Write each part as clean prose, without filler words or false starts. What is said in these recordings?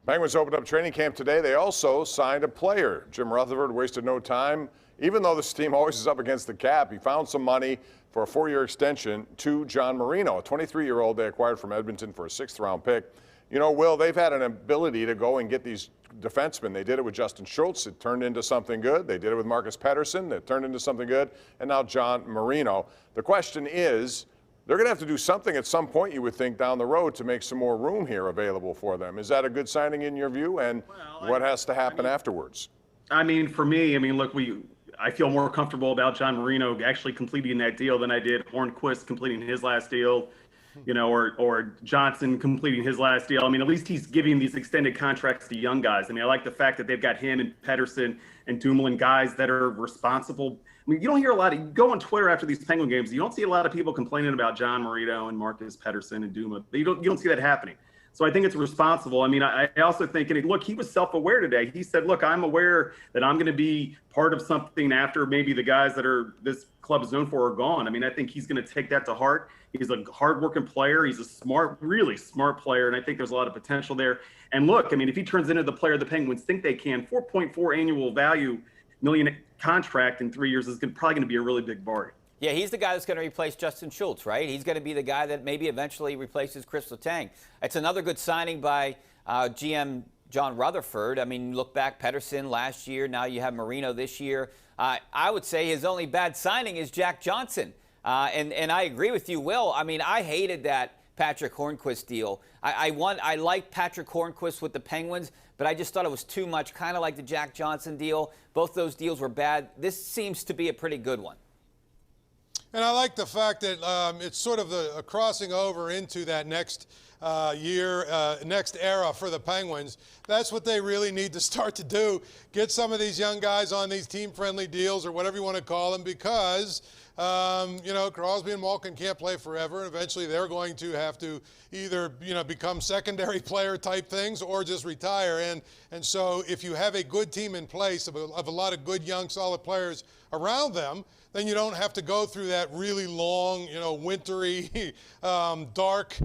Penguins opened up training camp today. They also signed a player. Jim Rutherford wasted no time. Even though this team always is up against the cap, he found some money for a 4-year extension to John Marino, a 23-year-old they acquired from Edmonton for a 6th-round pick. You know, Will, they've had an ability to go and get these defensemen. They did it with Justin Schultz. It turned into something good. They did it with Marcus Pettersson. It turned into something good. And now John Marino. The question is, they're going to have to do something at some point, you would think, down the road to make some more room here available for them. Is that a good signing in your view? And what has to happen afterwards? I mean, for me, look, I feel more comfortable about John Marino actually completing that deal than I did Hornquist completing his last deal, you know, or Johnson completing his last deal. I mean, at least he's giving these extended contracts to young guys. I mean, I like the fact that they've got him and Pettersson and Dumoulin, guys that are responsible. I mean, you don't hear a lot of, you go on Twitter after these Penguin games, you don't see a lot of people complaining about John Marino and Marcus Pettersson and Duma. You don't see that happening. So I think it's responsible. I mean, I also think, and look, he was self-aware today. He said, look, I'm aware that I'm going to be part of something after maybe the guys that are this club is known for are gone. I mean, I think he's going to take that to heart. He's a hard-working player. He's a smart, really smart player, and I think there's a lot of potential there. And look, I mean, if he turns into the player the Penguins think they can, 4.4 annual value, million contract in 3 years is probably going to be a really big bargain. Yeah, he's the guy that's going to replace Justin Schultz, right? He's going to be the guy that maybe eventually replaces Chris Letang. It's another good signing by GM John Rutherford. I mean, look back, Pettersson last year. Now you have Marino this year. I would say his only bad signing is Jack Johnson. And I agree with you, Will. I mean, I hated that Patrick Hornquist deal. I liked Patrick Hornquist with the Penguins, but I just thought it was too much, kind of like the Jack Johnson deal. Both those deals were bad. This seems to be a pretty good one. And I like the fact that it's sort of a crossing over into that next next era for the Penguins. That's what they really need to start to do. Get some of these young guys on these team-friendly deals or whatever you want to call them, because you know, Crosby and Malkin can't play forever. Eventually they're going to have to either, you know, become secondary player type things or just retire. And so if you have a good team in place of a lot of good, young, solid players around them, then you don't have to go through that really long, you know, wintry, dark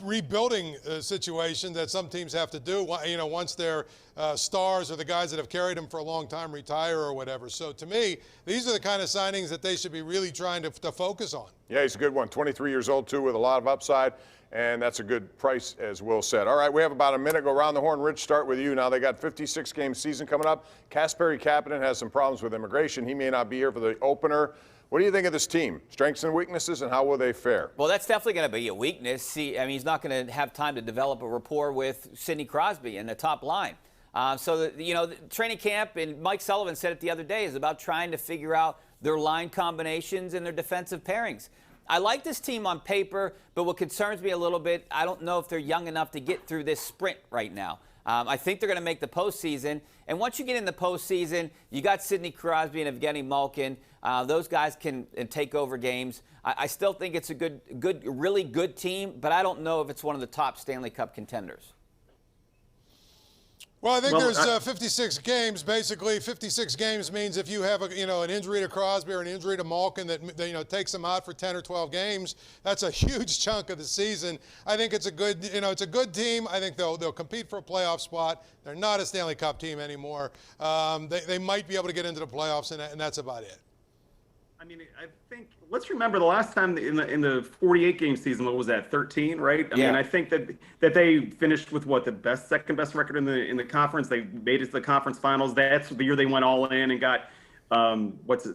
rebuilding situation that some teams have to do, you know, once their stars or the guys that have carried them for a long time retire or whatever. So to me, these are the kind of signings that they should be really trying to focus on. Yeah, he's a good one. 23 years old, too, with a lot of upside. And that's a good price, as Will said. All right, we have about a minute. Go around the horn. Rich, start with you. Now, they got 56-game season coming up. Kasperi Kapanen has some problems with immigration. He may not be here for the opener. What do you think of this team? Strengths and weaknesses, and how will they fare? Well, that's definitely going to be a weakness. See, I mean, he's not going to have time to develop a rapport with Sidney Crosby in the top line. You know, training camp, and Mike Sullivan said it the other day, is about trying to figure out their line combinations and their defensive pairings. I like this team on paper, but what concerns me a little bit, I don't know if they're young enough to get through this sprint right now. I think they're going to make the postseason. And once you get in the postseason, you got Sidney Crosby and Evgeny Malkin. Those guys can take over games. I still think it's a really good team, but I don't know if it's one of the top Stanley Cup contenders. Well, I think there's 56 games. Basically, 56 games means if you have an injury to Crosby or an injury to Malkin that takes them out for 10 or 12 games, that's a huge chunk of the season. I think it's a good team. I think they'll compete for a playoff spot. They're not a Stanley Cup team anymore. They might be able to get into the playoffs, and that's about it. I mean, I think let's remember the last time in the 48-game season, what was that, 13, right? I mean, I think that they finished with what, the second best record in the conference. They made it to the conference finals. That's the year they went all in and got Iginla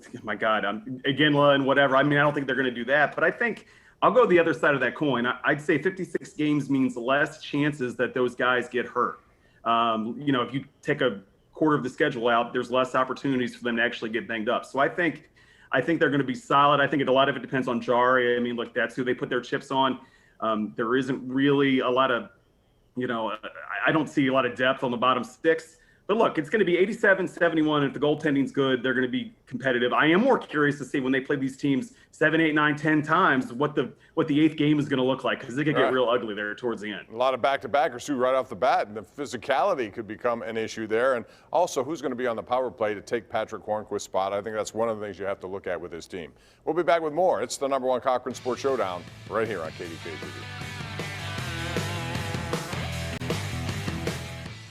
and whatever. I mean, I don't think they're going to do that, but I think I'll go the other side of that coin. I'd say 56 games means less chances that those guys get hurt. You know, if you take a quarter of the schedule out, there's less opportunities for them to actually get banged up. So I think they're going to be solid. I think a lot of it depends on Jari. I mean, look, that's who they put their chips on. There isn't really a lot of, you know, I don't see a lot of depth on the bottom six. But look, it's going to be 87-71. If the goaltending's good, they're going to be competitive. I am more curious to see when they play these teams 7, 8, 9, 10 times what the eighth game is going to look like, because it could get real ugly there towards the end. A lot of back-to-backers too right off the bat, and the physicality could become an issue there. And also, who's going to be on the power play to take Patrick Hornquist's spot? I think that's one of the things you have to look at with this team. We'll be back with more. It's the #1 Cochran Sports Showdown right here on KDKA-TV.